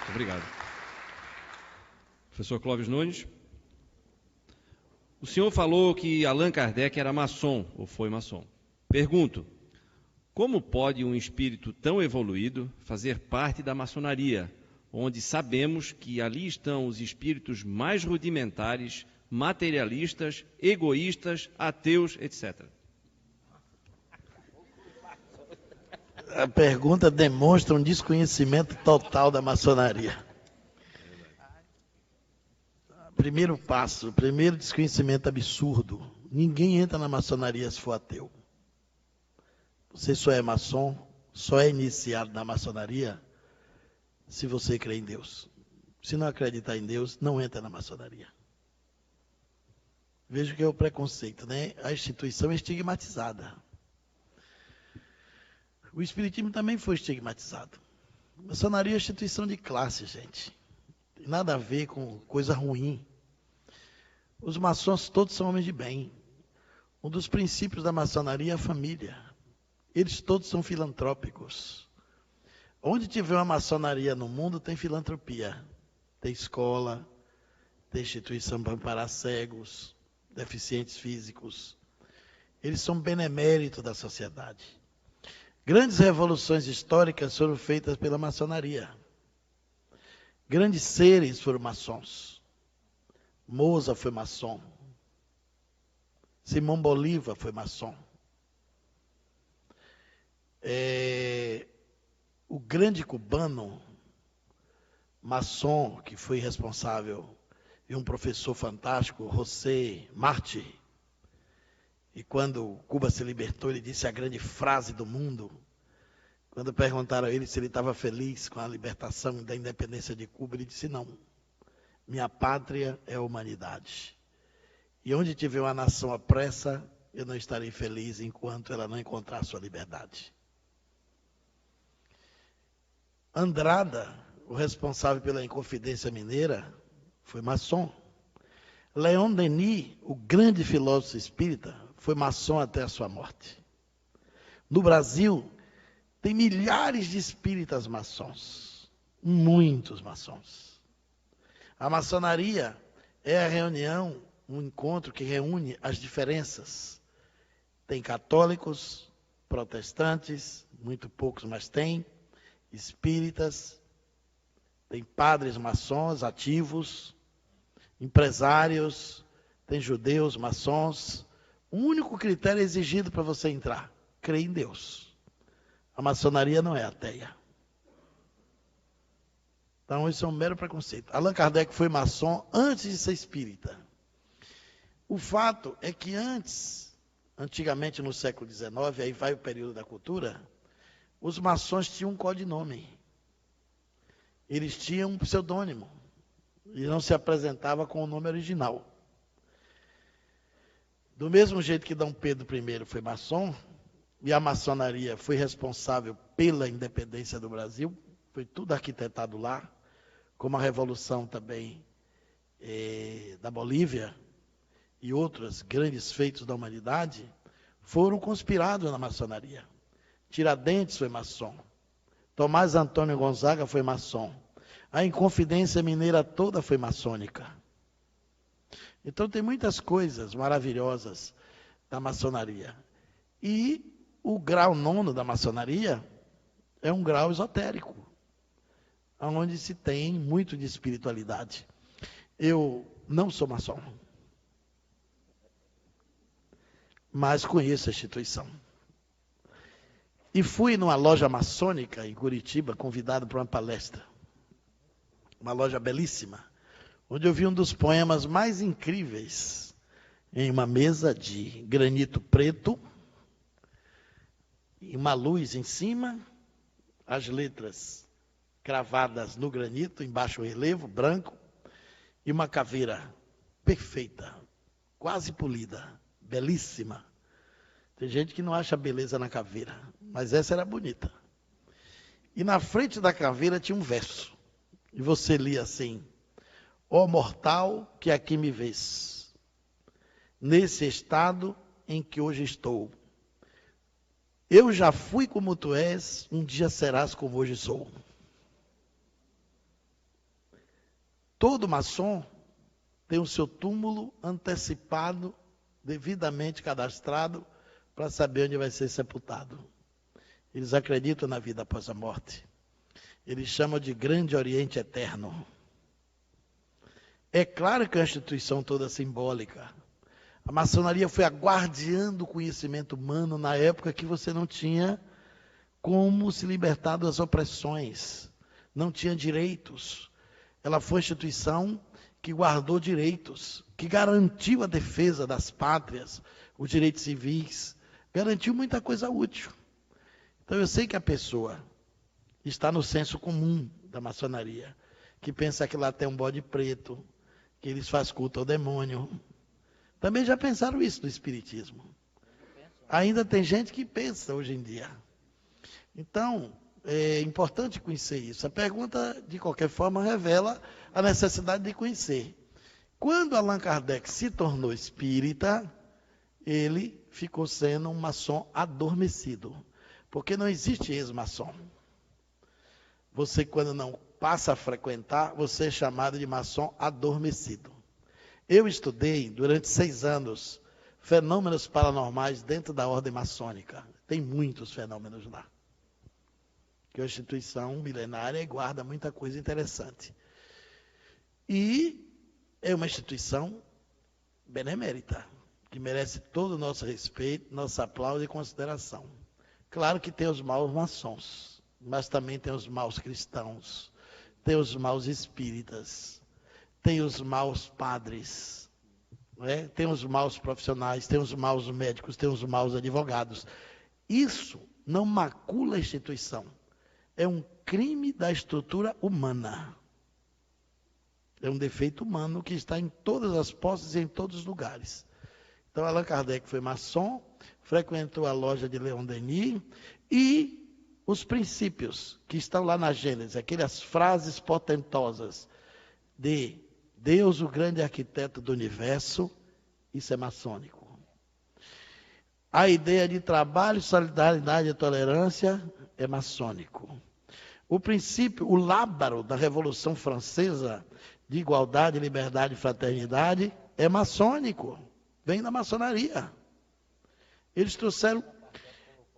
Obrigado. Professor Clóvis Nunes. O senhor falou que Allan Kardec era maçom, ou foi maçom. Pergunto, como pode um espírito tão evoluído fazer parte da maçonaria, onde sabemos que ali estão os espíritos mais rudimentares, materialistas, egoístas, ateus, etc.? A pergunta demonstra um desconhecimento total da maçonaria. Primeiro passo, primeiro desconhecimento absurdo. Ninguém entra na maçonaria se for ateu. Você só é maçom, só é iniciado na maçonaria se você crê em Deus. Se não acreditar em Deus, não entra na maçonaria. Veja que é o preconceito, né? A instituição é estigmatizada. O espiritismo também foi estigmatizado. A maçonaria é instituição de classe, gente. Tem nada a ver com coisa ruim. Os maçons todos são homens de bem. Um dos princípios da maçonaria é a família. Eles todos são filantrópicos. Onde tiver uma maçonaria no mundo, tem filantropia. Tem escola, tem instituição para amparar cegos, deficientes físicos. Eles são beneméritos da sociedade. Grandes revoluções históricas foram feitas pela maçonaria. Grandes seres foram maçons. Mozart foi maçom. Simão Bolívar foi maçom. O grande cubano, maçom, que foi responsável, e um professor fantástico, José Martí. E quando Cuba se libertou, ele disse a grande frase do mundo. Quando perguntaram a ele se ele estava feliz com a libertação da independência de Cuba, ele disse não. Minha pátria é a humanidade. E onde tiver uma nação opressa, eu não estarei feliz enquanto ela não encontrar sua liberdade. Andrada, o responsável pela Inconfidência Mineira, foi maçom. Leon Denis, o grande filósofo espírita, foi maçom até a sua morte. No Brasil, tem milhares de espíritas maçons. Muitos maçons. A maçonaria é a reunião, um encontro que reúne as diferenças. Tem católicos, protestantes, muito poucos, mas tem, espíritas, tem padres maçons ativos, empresários, tem judeus maçons. O único critério exigido para você entrar, crer em Deus. A maçonaria não é ateia. Então, isso é um mero preconceito. Allan Kardec foi maçom antes de ser espírita. O fato é que antigamente no século XIX, aí vai o período da cultura, os maçons tinham um codinome. Eles tinham um pseudônimo. E não se apresentava com o nome original. Do mesmo jeito que Dom Pedro I foi maçom, e a maçonaria foi responsável pela independência do Brasil, foi tudo arquitetado lá, como a revolução também da Bolívia e outros grandes feitos da humanidade, foram conspirados na maçonaria. Tiradentes foi maçom. Tomás Antônio Gonzaga foi maçom. A Inconfidência Mineira toda foi maçônica. Então tem muitas coisas maravilhosas da maçonaria. E o grau 9º da maçonaria é um grau esotérico, onde se tem muito de espiritualidade. Eu não sou maçom, mas conheço a instituição. E fui numa loja maçônica em Curitiba, convidado para uma palestra. Uma loja belíssima, onde eu vi um dos poemas mais incríveis, em uma mesa de granito preto, e uma luz em cima, as letras cravadas no granito, em baixo relevo, branco, e uma caveira perfeita, quase polida, belíssima. Tem gente que não acha beleza na caveira, mas essa era bonita. E na frente da caveira tinha um verso, e você lia assim: ó mortal que aqui me vês, nesse estado em que hoje estou, eu já fui como tu és, um dia serás como hoje sou. todo maçom tem o seu túmulo antecipado, devidamente cadastrado, para saber onde vai ser sepultado. Eles acreditam na vida após a morte. Eles chamam de Grande Oriente Eterno. É claro que é uma instituição toda simbólica. A maçonaria foi a guardiã do conhecimento humano na época que você não tinha como se libertar das opressões, não tinha direitos. Ela foi a instituição que guardou direitos, que garantiu a defesa das pátrias, os direitos civis, garantiu muita coisa útil. Então eu sei que a pessoa está no senso comum da maçonaria, que pensa que lá tem um bode preto, que eles fazem culto ao demônio. Também já pensaram isso no espiritismo. Ainda tem gente que pensa hoje em dia. Então, é importante conhecer isso. A pergunta, de qualquer forma, revela a necessidade de conhecer. Quando Allan Kardec se tornou espírita, ele ficou sendo um maçom adormecido. Porque não existe ex-maçom. Você, quando não passa a frequentar, você é chamado de maçom adormecido. Eu estudei, durante 6 anos, fenômenos paranormais dentro da ordem maçônica. Tem muitos fenômenos lá. Que é uma instituição milenária e guarda muita coisa interessante. E é uma instituição benemérita, que merece todo o nosso respeito, nosso aplauso e consideração. Claro que tem os maus maçons, mas também tem os maus cristãos, tem os maus espíritas, tem os maus padres, né? Tem os maus profissionais, tem os maus médicos, tem os maus advogados. Isso não macula a instituição. É um crime da estrutura humana. É um defeito humano que está em todas as posses e em todos os lugares. Então, Allan Kardec foi maçom, frequentou a loja de Leon Denis e os princípios que estão lá na Gênesis, aquelas frases portentosas de Deus, o grande arquiteto do universo, isso é maçônico. A ideia de trabalho, solidariedade e tolerância é maçônico. O princípio, o lábaro da Revolução Francesa, de igualdade, liberdade e fraternidade, é maçônico. Vem da maçonaria. Eles trouxeram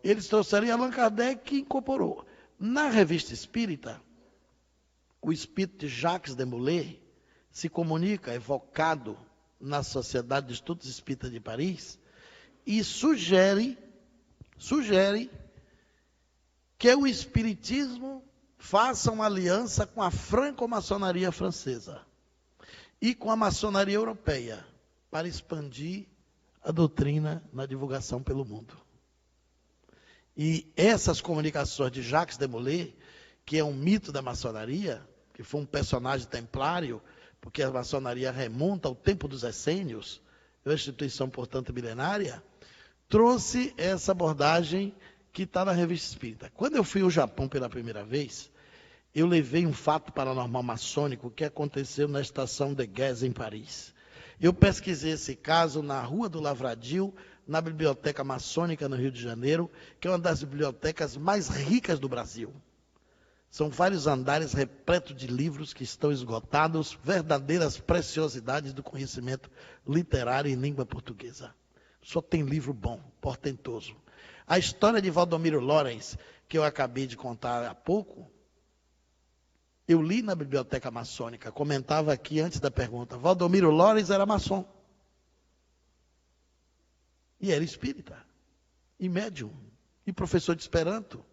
e Allan Kardec incorporou. Na Revista Espírita, o espírito de Jacques Demolay se comunica, evocado na Sociedade de Estudos Espíritas de Paris, e sugere que o espiritismo faça uma aliança com a franco-maçonaria francesa e com a maçonaria europeia para expandir a doutrina na divulgação pelo mundo. E essas comunicações de Jacques Demolay, que é um mito da maçonaria, que foi um personagem templário, porque a maçonaria remonta ao tempo dos essênios, é uma instituição, portanto, milenária, trouxe essa abordagem que está na Revista Espírita. Quando eu fui ao Japão pela primeira vez, eu levei um fato paranormal maçônico que aconteceu na estação de Gez, em Paris. Eu pesquisei esse caso na Rua do Lavradio, na Biblioteca Maçônica, no Rio de Janeiro, que é uma das bibliotecas mais ricas do Brasil. São vários andares repletos de livros que estão esgotados, verdadeiras preciosidades do conhecimento literário em língua portuguesa. Só tem livro bom, portentoso. A história de Valdomiro Lorenz, que eu acabei de contar há pouco, eu li na Biblioteca Maçônica, comentava aqui antes da pergunta, Valdomiro Lorenz era maçom. E era espírita, e médium, e professor de Esperanto,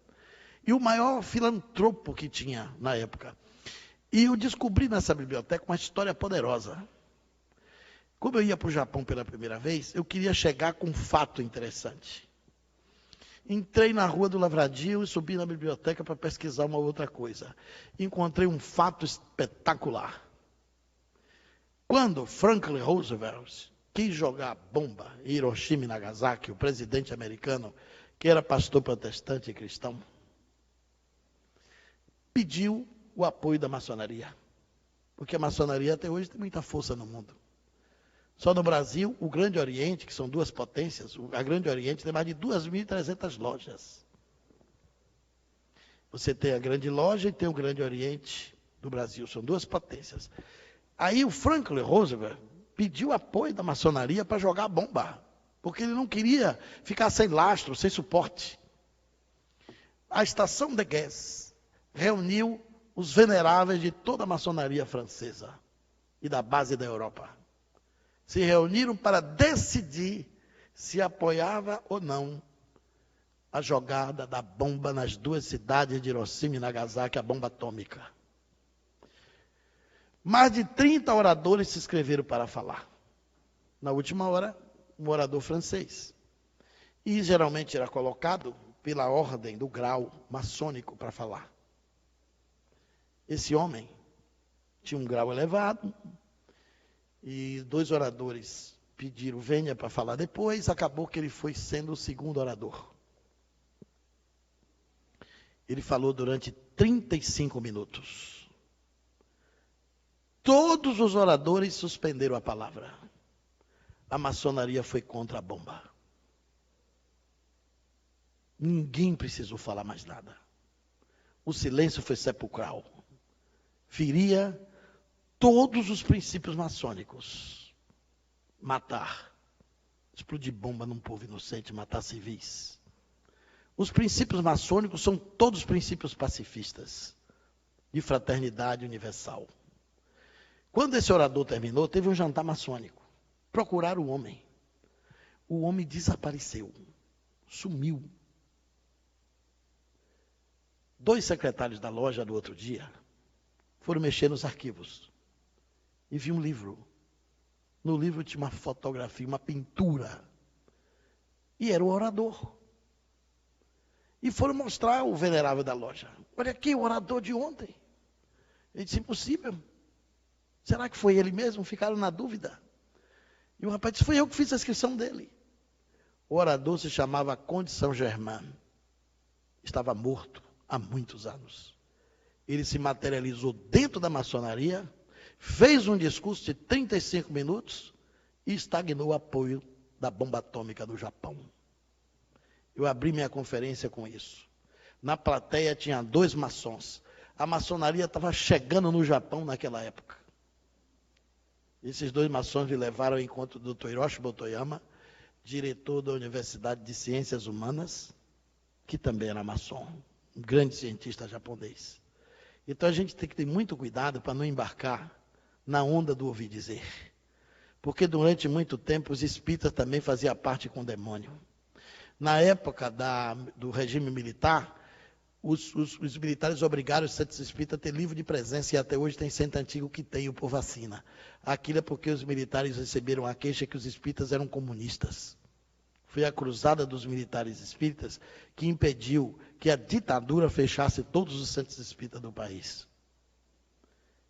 e o maior filantropo que tinha na época. E eu descobri nessa biblioteca uma história poderosa. Como eu ia para o Japão pela primeira vez, eu queria chegar com um fato interessante. Entrei na Rua do Lavradio e subi na biblioteca para pesquisar uma outra coisa. Encontrei um fato espetacular. Quando Franklin Roosevelt quis jogar bomba em Hiroshima e Nagasaki, o presidente americano, que era pastor protestante e cristão, pediu o apoio da maçonaria. Porque a maçonaria até hoje tem muita força no mundo. Só no Brasil, o Grande Oriente, que são 2 potências, a Grande Oriente tem mais de 2.300 lojas. Você tem a Grande Loja e tem o Grande Oriente do Brasil, são 2 potências. Aí o Franklin Roosevelt pediu apoio da maçonaria para jogar bomba, porque ele não queria ficar sem lastro, sem suporte. A estação de Guess reuniu os veneráveis de toda a maçonaria francesa e da base da Europa. Se reuniram para decidir se apoiava ou não a jogada da bomba nas duas cidades de Hiroshima e Nagasaki, a bomba atômica. Mais de 30 oradores se inscreveram para falar. Na última hora, um orador francês. E geralmente era colocado pela ordem do grau maçônico para falar. Esse homem tinha um grau elevado e 2 oradores pediram venha para falar depois. Acabou que ele foi sendo o segundo orador. Ele falou durante 35 minutos. Todos os oradores suspenderam a palavra. A maçonaria foi contra a bomba. Ninguém precisou falar mais nada. O silêncio foi sepulcral. Feria todos os princípios maçônicos. Matar. Explodir bomba num povo inocente, matar civis. Os princípios maçônicos são todos princípios pacifistas, de fraternidade universal. Quando esse orador terminou, teve um jantar maçônico. Procuraram o homem. O homem desapareceu. Sumiu. 2 secretários da loja do outro dia foram mexer nos arquivos e viu um livro. No livro tinha uma fotografia, uma pintura. E era o orador. E foram mostrar o venerável da loja. Olha aqui, o orador de ontem. Ele disse, impossível. Será que foi ele mesmo? Ficaram na dúvida. E o rapaz disse, foi eu que fiz a inscrição dele. O orador se chamava Conde Saint-Germain. Estava morto há muitos anos. Ele se materializou dentro da maçonaria, fez um discurso de 35 minutos e estagnou o apoio da bomba atômica do Japão. Eu abri minha conferência com isso. Na plateia tinha 2 maçons. A maçonaria estava chegando no Japão naquela época. Esses 2 maçons me levaram ao encontro do Dr. Hiroshi Motoyama, diretor da Universidade de Ciências Humanas, que também era maçom, um grande cientista japonês. Então a gente tem que ter muito cuidado para não embarcar na onda do ouvir dizer. Porque durante muito tempo os espíritas também faziam parte com o demônio. Na época do regime militar, os militares obrigaram os centros espíritas a ter livro de presença, e até hoje tem centro antigo que tem o por vacina. Aquilo é porque os militares receberam a queixa que os espíritas eram comunistas. Foi a cruzada dos militares espíritas que impediu que a ditadura fechasse todos os centros espíritas do país.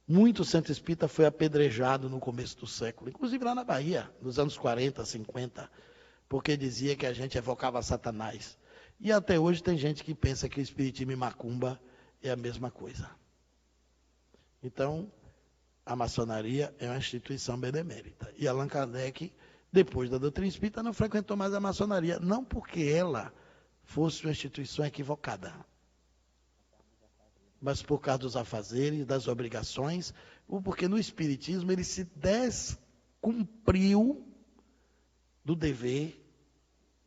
Muito centro espírita foi apedrejado no começo do século, inclusive lá na Bahia, nos anos 40, 50, porque dizia que a gente evocava Satanás. E até hoje tem gente que pensa que o espiritismo e macumba é a mesma coisa. Então, a maçonaria é uma instituição benemérita. E Allan Kardec, depois da doutrina espírita, não frequentou mais a maçonaria, não porque ela fosse uma instituição equivocada, mas por causa dos afazeres, das obrigações, ou porque no espiritismo ele se descumpriu do dever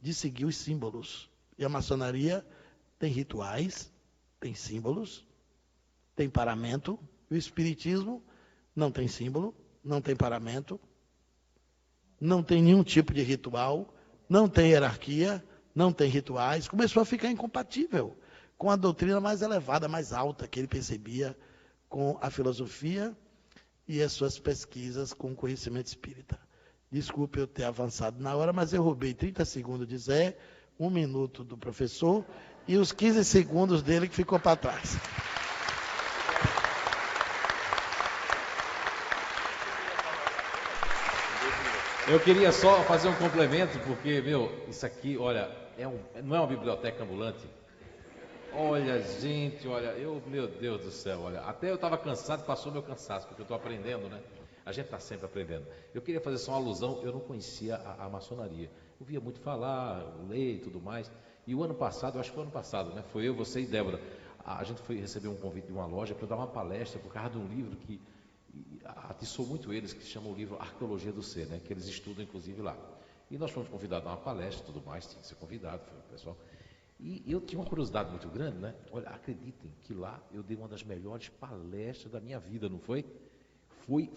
de seguir os símbolos. E a maçonaria tem rituais, tem símbolos, tem paramento. E o espiritismo não tem símbolo, não tem paramento, não tem nenhum tipo de ritual, não tem hierarquia, não tem rituais. Começou a ficar incompatível com a doutrina mais elevada, mais alta que ele percebia com a filosofia e as suas pesquisas com o conhecimento espírita. Desculpe eu ter avançado na hora, mas eu roubei 30 segundos de Zé, 1 minuto do professor e os 15 segundos dele que ficou para trás. Eu queria só fazer um complemento, porque, isso aqui, olha, não é uma biblioteca ambulante. Olha, gente, olha, meu Deus do céu, olha, até eu estava cansado, passou meu cansaço, porque eu estou aprendendo, né? A gente está sempre aprendendo. Eu queria fazer só uma alusão, eu não conhecia a maçonaria. Eu via muito falar, ler e tudo mais. E o ano passado, eu acho que foi o ano passado, né? Foi eu, você e Débora. A gente foi receber um convite de uma loja para dar uma palestra por causa de um livro atiçou muito eles, que se chama o livro Arqueologia do Ser, né? Que eles estudam inclusive lá. E nós fomos convidados a uma palestra e tudo mais, tinha que ser convidado, foi o pessoal. E eu tinha uma curiosidade muito grande, né? Olha, acreditem que lá eu dei uma das melhores palestras da minha vida, não foi? Foi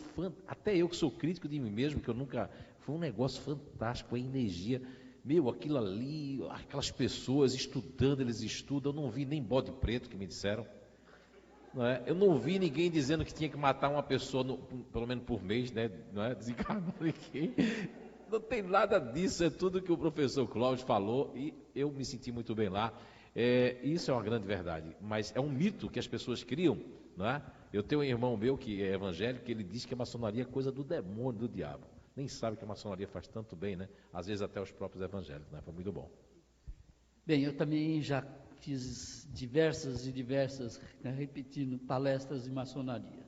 até eu que sou crítico de mim mesmo, que eu nunca... Foi um negócio fantástico, a energia. Meu, aquilo ali, aquelas pessoas estudando, eles estudam, eu não vi nem bode preto que me disseram. Não é? Eu não vi ninguém dizendo que tinha que matar uma pessoa, pelo menos por mês, né? Não é? Desencarnar ninguém. Não tem nada disso, é tudo que o professor Cláudio falou e eu me senti muito bem lá. Isso é uma grande verdade, mas é um mito que as pessoas criam, não é? Eu tenho um irmão meu que é evangélico, que ele diz que a maçonaria é coisa do demônio, do diabo. Nem sabe que a maçonaria faz tanto bem, né? Às vezes até os próprios evangélicos, né? Foi muito bom. Bem, eu também já fiz diversas, né, repetindo, palestras de maçonaria.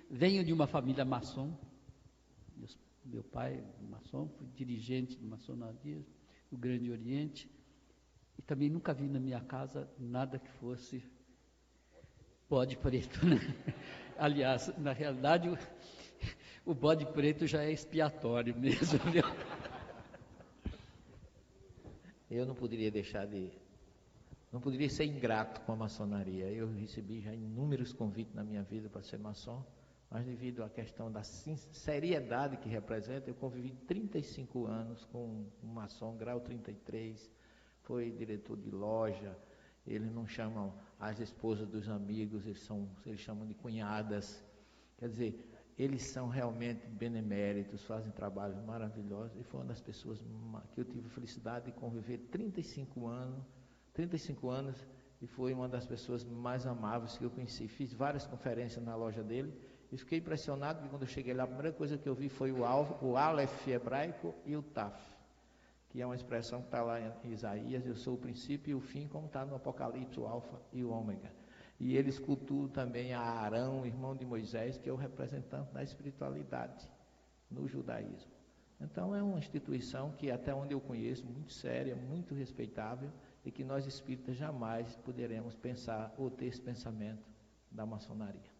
Venho de uma família maçom. Meu pai é maçom, fui dirigente de maçonaria no Grande Oriente, e também nunca vi na minha casa nada que fosse bode preto, né? Aliás, na realidade, o bode preto já é expiatório mesmo, viu? Eu não poderia ser ingrato com a maçonaria. Eu recebi já inúmeros convites na minha vida para ser maçom, mas devido à questão da seriedade que representa, eu convivi 35 anos com um maçom, grau 33, foi diretor de loja. Eles não chamam as esposas dos amigos, eles chamam de cunhadas. Quer dizer, eles são realmente beneméritos, fazem trabalhos maravilhosos, e foi uma das pessoas que eu tive a felicidade de conviver 35 anos, e foi uma das pessoas mais amáveis que eu conheci. Fiz várias conferências na loja dele, e fiquei impressionado, porque quando eu cheguei lá, a primeira coisa que eu vi foi o Aleph hebraico e o Taf, que é uma expressão que está lá em Isaías: eu sou o princípio e o fim, como está no Apocalipse, o Alfa e o Ômega. E eles cultuam também a Arão, irmão de Moisés, que é o representante da espiritualidade no judaísmo. Então é uma instituição que, até onde eu conheço, muito séria, muito respeitável, e que nós espíritas jamais poderemos pensar ou ter esse pensamento da maçonaria.